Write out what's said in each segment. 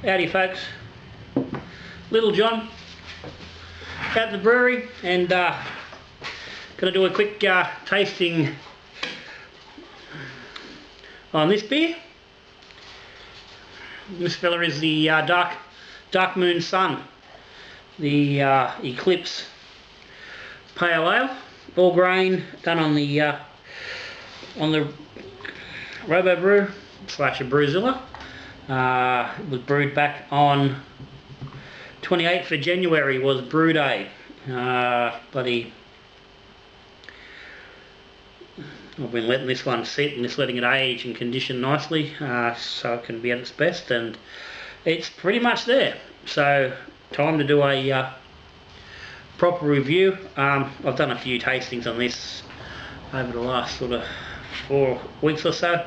Howdy folks, Little John at the brewery, and going to do a quick tasting on this beer. This fella is the Dark Moon Sun, the Eclipse Pale Ale, all grain, done on the Robo Brew / a Brewzilla. It was brewed back on 28th of January was brew day. I've been letting this one sit and just letting it age and condition nicely, so it can be at its best, and it's pretty much there. So time to do a proper review. I've done a few tastings on this over the last sort of 4 weeks or so,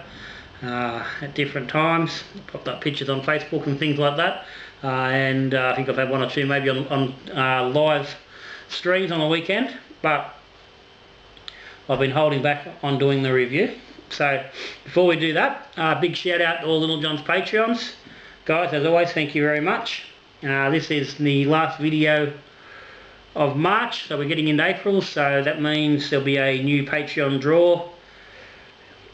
at different times. Popped up pictures on Facebook and things like that, and I think I've had 1 or 2 maybe on live streams on the weekend, but I've been holding back on doing the review. So before we do that, big shout out to all Little John's Patreons. Guys, as always, thank you very much. This is the last video of March, so we're getting into April, so that means there'll be a new Patreon draw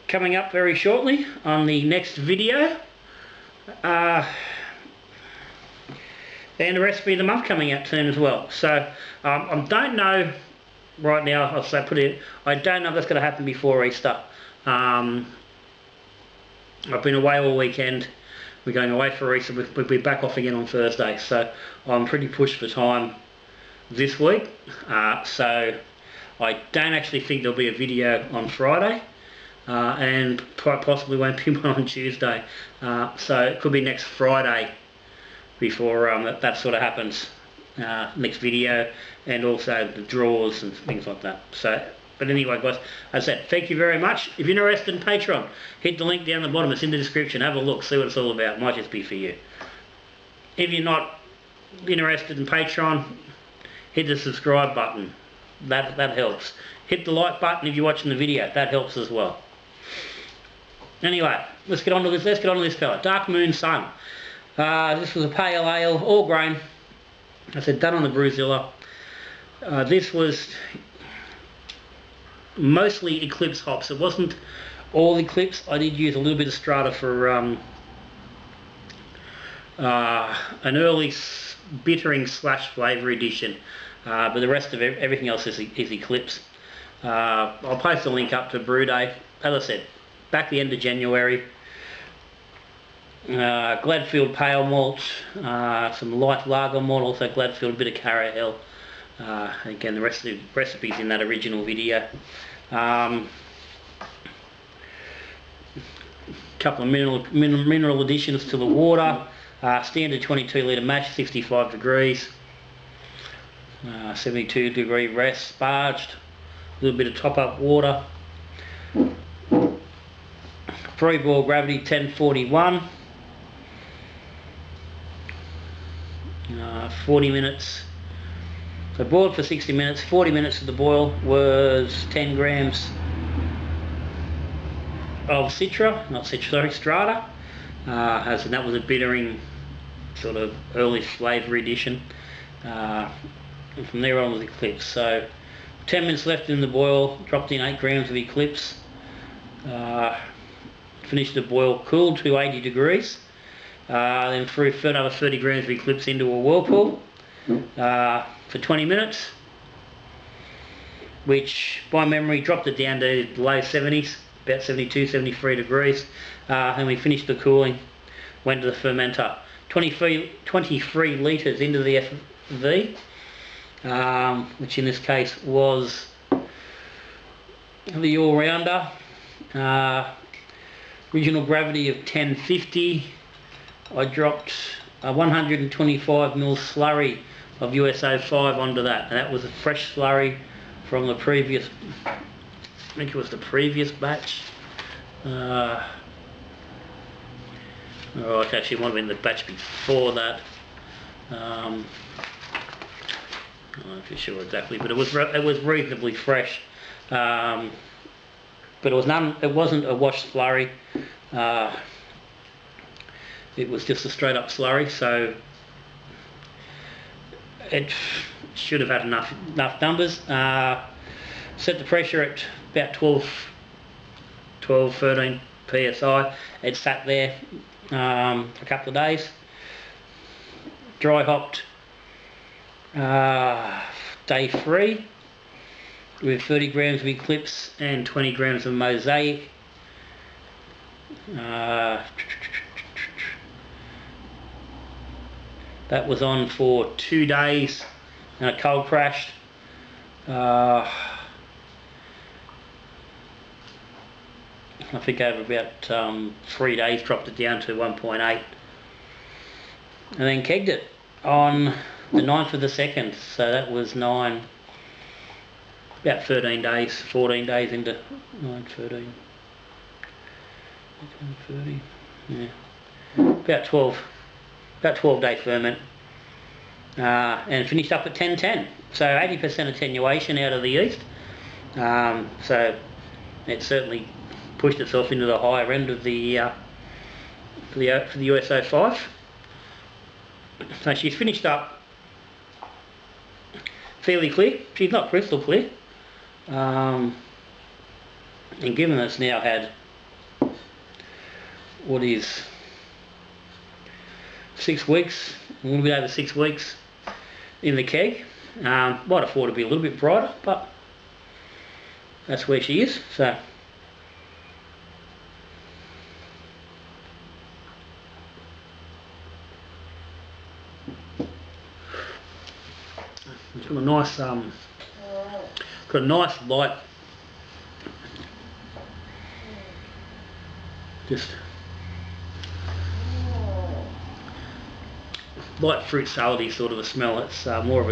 coming up very shortly on the next video, and the recipe of the month coming out soon as well. So I don't know right now, I don't know if that's going to happen before Easter. I've been away all weekend. We're going away for Easter. We'll be back off again on Thursday, so I'm pretty pushed for time this week. So I don't actually think there'll be a video on Friday, and quite possibly won't be one on Tuesday. So it could be next Friday before that sort of happens. Next video, and also the draws and things like that. So, but anyway guys, as I said, thank you very much. If you're interested in Patreon, hit the link down the bottom, it's in the description. Have a look, see what it's all about. It might just be for you. If you're not interested in Patreon, hit the subscribe button. That helps. Hit the like button if you're watching the video. That helps as well. Anyway, let's get on to this fella. Dark Moon Sun. This was a pale ale, all grain. I said done on the Brewzilla. This was mostly Eclipse hops. It wasn't all Eclipse. I did use a little bit of Strata for an early bittering / flavour addition, but the rest of everything else is Eclipse. I'll post a link up to brew day. As I said, back the end of January. Gladfield pale malt, some light lager malt, also Gladfield, a bit of Carahel. Again, the rest of the recipes in that original video. Couple of mineral additions to the water. Standard 22 litre mash, 65 degrees. 72 degree rest, sparged. A little bit of top up water. Pre-boil gravity 1041. 40 minutes. So boiled for 60 minutes. 40 minutes of the boil was 10 grams of Strata. And that was a bittering sort of early flavour addition. And from there on was Eclipse. So 10 minutes left in the boil. Dropped in 8 grams of Eclipse. Finished the boil, cooled to 80 degrees. Then threw another 30 grams of Eclipse into a whirlpool for 20 minutes, which by memory dropped it down to low 70s, about 72, 73 degrees, and we finished the cooling, went to the fermenter. 23 litres into the FV, which in this case was the all-rounder. Original gravity of 1050. I dropped a 125ml slurry of US-05 onto that, and that was a fresh slurry from the previous, I think it was the previous batch. Oh, actually it might have been the batch before that. I'm not too sure exactly, but it was reasonably fresh. But it wasn't a washed slurry. it was just a straight up slurry, so it should have had enough numbers. Set the pressure at about 13 psi. It sat there for a couple of days. Dry hopped day 3 with 30 grams of Eclipse and 20 grams of Mosaic. That was on for 2 days and it cold crashed. I think over about 3 days dropped it down to 1.8 and then kegged it on the 9th of the 2nd, so that was about 13 days, 14 days into 9, 13, 30, yeah, about 12 day ferment, and finished up at 1010, so 80% attenuation out of the yeast. So it certainly pushed itself into the higher end of the for the USO 5. So she's finished up fairly clear. She's not crystal clear, and given it's now had what is 6 weeks, a little bit over 6 weeks in the keg, might afford to be a little bit brighter, but that's where she is. So it's got a nice light, just light fruit salady sort of a smell. It's more of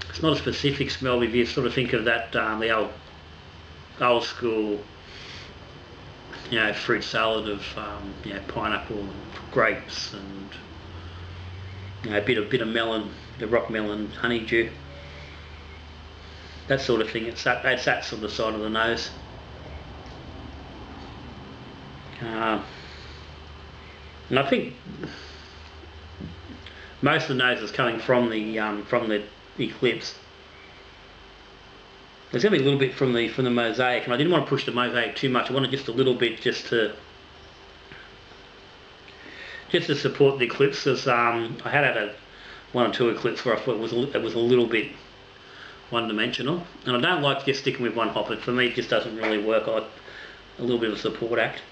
it's not a specific smell if you sort of think of that the old school, fruit salad of pineapple and grapes and a bit of melon, the rock melon, honeydew, that sort of thing. It's that sort of side of the nose. And I think most of the nose is coming from the Eclipse. There's going to be a little bit from the Mosaic, and I didn't want to push the Mosaic too much. I wanted just a little bit, just to support the Eclipse. Because I had one or two Eclipse where I thought it was a little bit one-dimensional, and I don't like just sticking with one hop. For me, it just doesn't really work. I like a little bit of a support act.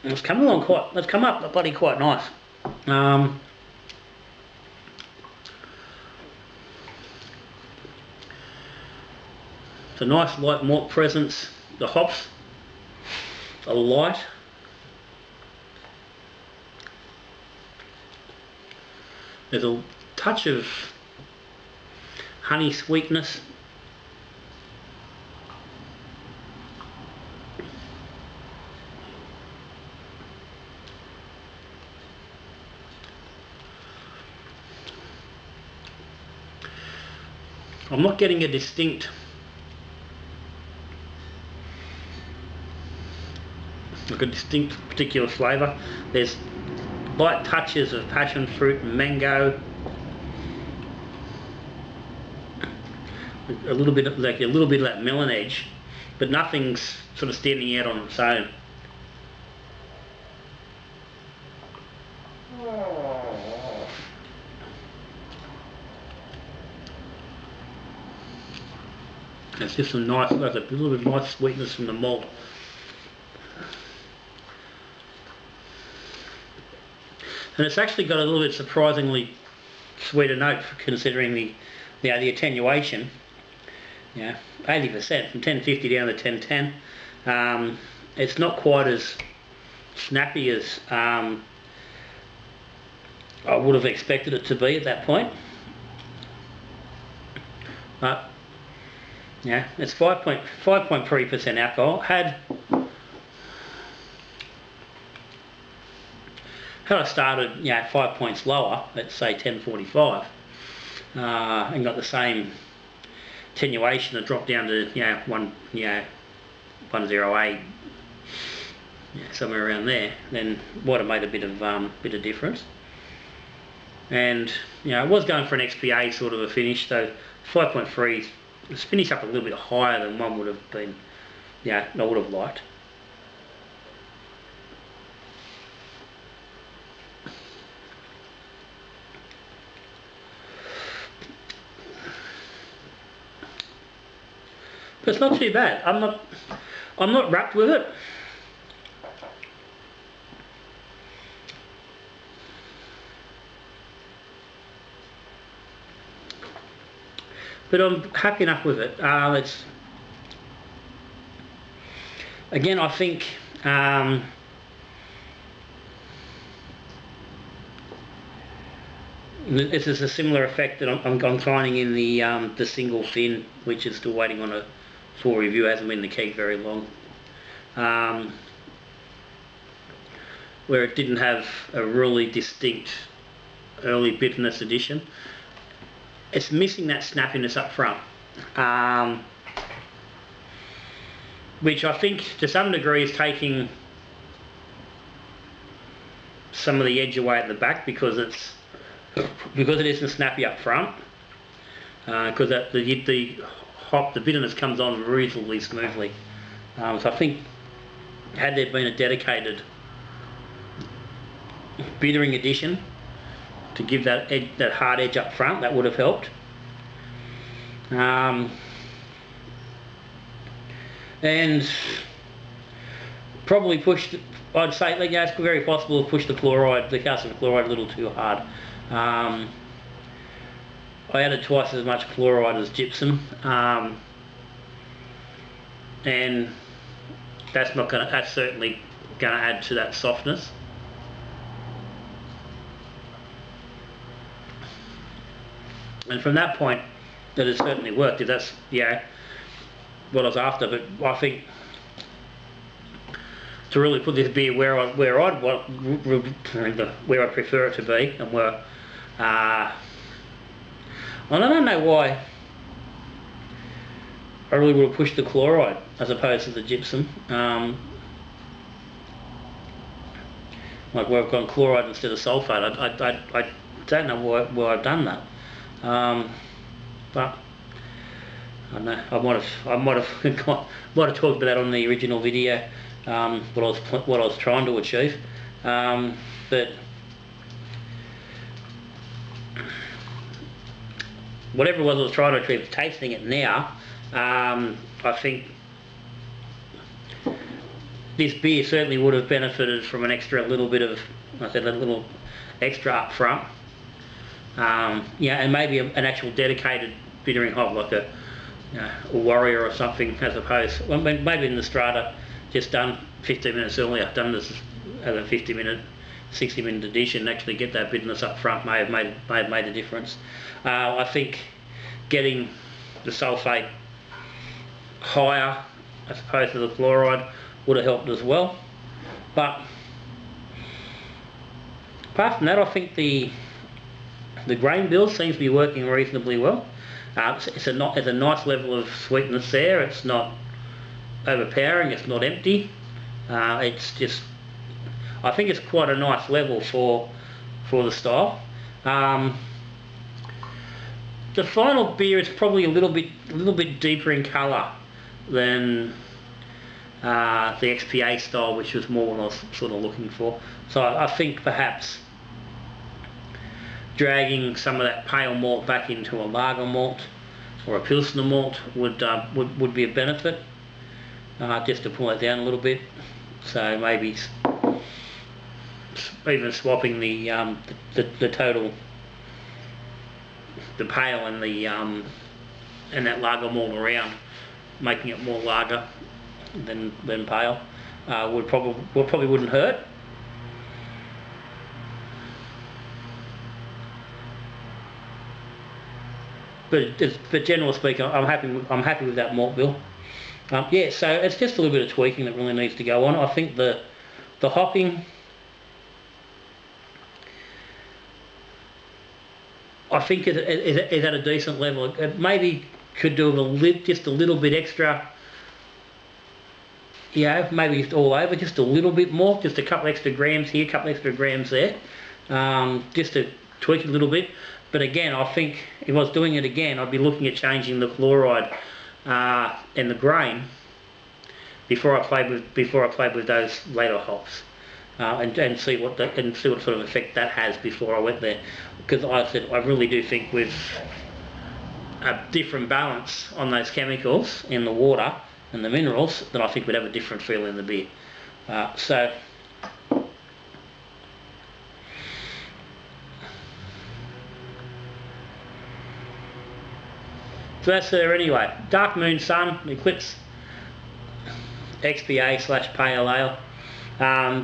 And it's come along it's come up bloody quite nice. It's a nice light malt presence. The hops are light. There's a touch of honey sweetness. I'm not getting a distinct particular flavour. There's light touches of passion fruit and mango, a little bit of that melon edge, but nothing's sort of standing out on its own. It's just some nice, there's a little bit of nice sweetness from the malt. And it's actually got a little bit surprisingly sweeter note considering the attenuation. 80% from 1050 down to 1010. It's not quite as snappy as I would have expected it to be at that point. But yeah, it's 5.3% alcohol. had I started, you know, 5 points lower, let's say 10.45, and got the same attenuation that dropped down to, you know, 108, somewhere around there, then would have made a bit of difference. And you know, I was going for an XPA sort of a finish, so 5.3 was finished up a little bit higher than one would have been, yeah, I would have liked. But it's not too bad. I'm not wrapped with it. But I'm happy enough with it. It's again, I think this is a similar effect that I'm finding in the single fin, which is still waiting on a full review. Hasn't been the keg very long. Where it didn't have a really distinct early bitterness addition. It's missing that snappiness up front, which I think to some degree is taking some of the edge away at the back because it isn't snappy up front. Because the bitterness comes on reasonably smoothly. So I think had there been a dedicated bittering addition to give that hard edge up front, that would have helped. And probably pushed, I'd say, like, yeah, it's very possible to push the calcium chloride a little too hard. I added twice as much chloride as gypsum, and that's certainly going to add to that softness. And from that point, that has certainly worked. If that's, yeah, what I was after. But I think to really put this beer where I prefer it to be, and where I don't know why I really would have pushed the chloride as opposed to the gypsum. Like where I've gone chloride instead of sulfate. I don't know why I've done that. But I don't know. I might have talked about that on the original video. What I was trying to achieve, but whatever it was I was trying to achieve, tasting it now, I think this beer certainly would have benefited from an little bit of, like I said, a little extra up front. Yeah, and maybe an actual dedicated bittering hop, like a Warrior or something, as opposed, well, maybe in the Strata, just done 15 minutes earlier, done this as a 50-minute, 60-minute addition, actually get that bitterness up front may have made a difference. I think getting the sulfate higher as opposed to the chloride would have helped as well. But apart from that, I think the grain bill seems to be working reasonably well. It's a nice level of sweetness there. It's not overpowering. It's not empty. It's just, I think it's quite a nice level for the style. The final beer is probably a little bit deeper in colour than the XPA style, which was more what I was sort of looking for. So I think perhaps dragging some of that pale malt back into a lager malt or a pilsner malt would be a benefit, just to pull it down a little bit. So maybe even swapping the total, the pale and that lager malt around, making it more lager than pale, probably wouldn't hurt. But generally speaking, I'm happy with that malt bill. Yeah, so it's just a little bit of tweaking that really needs to go on. I think the hopping I think is at a decent level. It maybe could do just a little bit extra. Yeah, maybe just all over, just a little bit more, just a couple extra grams here, a couple extra grams there, just to tweak it a little bit. But again, I think if I was doing it again, I'd be looking at changing the chloride and the grain before I played with those later hops, and see what sort of effect that has before I went there. Because I really do think with a different balance on those chemicals in the water and the minerals, then I think we'd have a different feel in the beer. So that's there anyway. Dark Moon Sun, Eclipse, XPA / Pale Ale.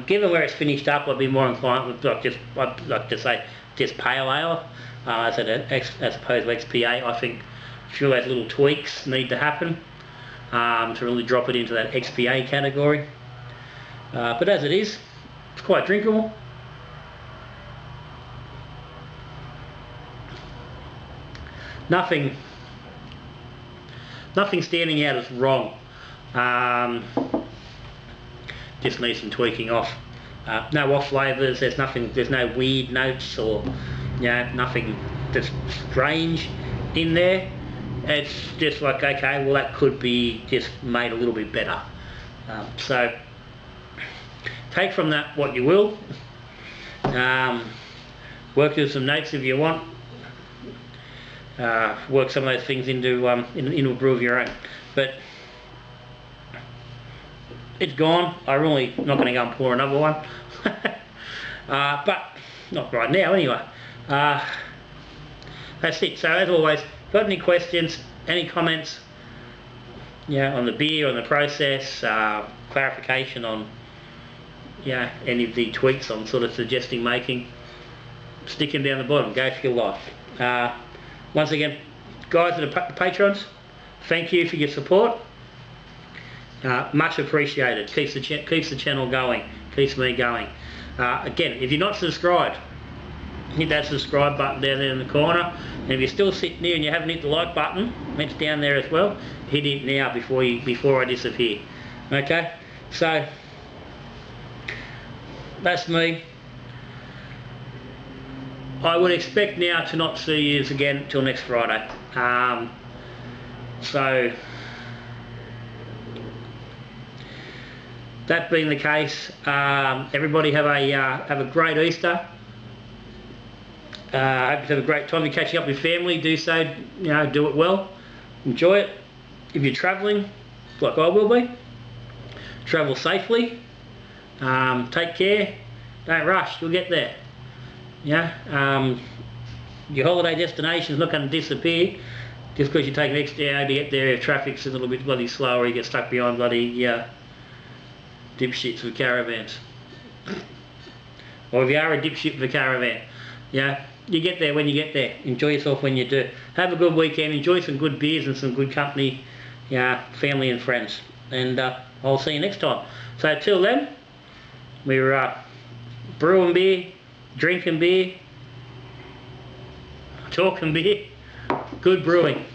Given where it's finished up, I'd be more inclined with I'd like to say just Pale Ale as opposed to XPA. I think a few of those little tweaks need to happen to really drop it into that XPA category. But as it is, it's quite drinkable. Nothing standing out as wrong. Just needs some tweaking off. No off flavours. There's no weird notes or nothing that's strange in there. It's just like, okay, well that could be just made a little bit better. So take from that what you will. Work with some notes if you want. Work some of those things into a brew of your own. But it's gone. I'm really not going to go and pour another one. But not right now anyway. That's it. So as always, got any questions, any comments on the beer, on the process, clarification on any of the tweaks I'm sort of suggesting making, stick them down the bottom. Go for your life. Once again, guys that are patrons, thank you for your support. Much appreciated. Keeps the channel going, keeps me going. Again, if you're not subscribed, hit that subscribe button down there in the corner. And if you're still sitting there and you haven't hit the like button, it's down there as well. Hit it now before I disappear. Okay, so that's me. I would expect now to not see you again until next Friday. So that being the case, everybody have a great Easter. Hope you have a great time. You're catching up with family. Do so. Do it well. Enjoy it. If you're travelling, like I will be, travel safely. Take care. Don't rush. You'll get there. Your holiday destination is not going to disappear just because you take an extra hour to get there. If traffic's a little bit bloody slower, you get stuck behind bloody dipshits with caravans. Or if you are a dipshit with a caravan, you get there when you get there. Enjoy yourself when you do. Have a good weekend. Enjoy some good beers and some good company, family and friends. And I'll see you next time. So till then, we're brewing beer, drinking beer, talking beer, good brewing.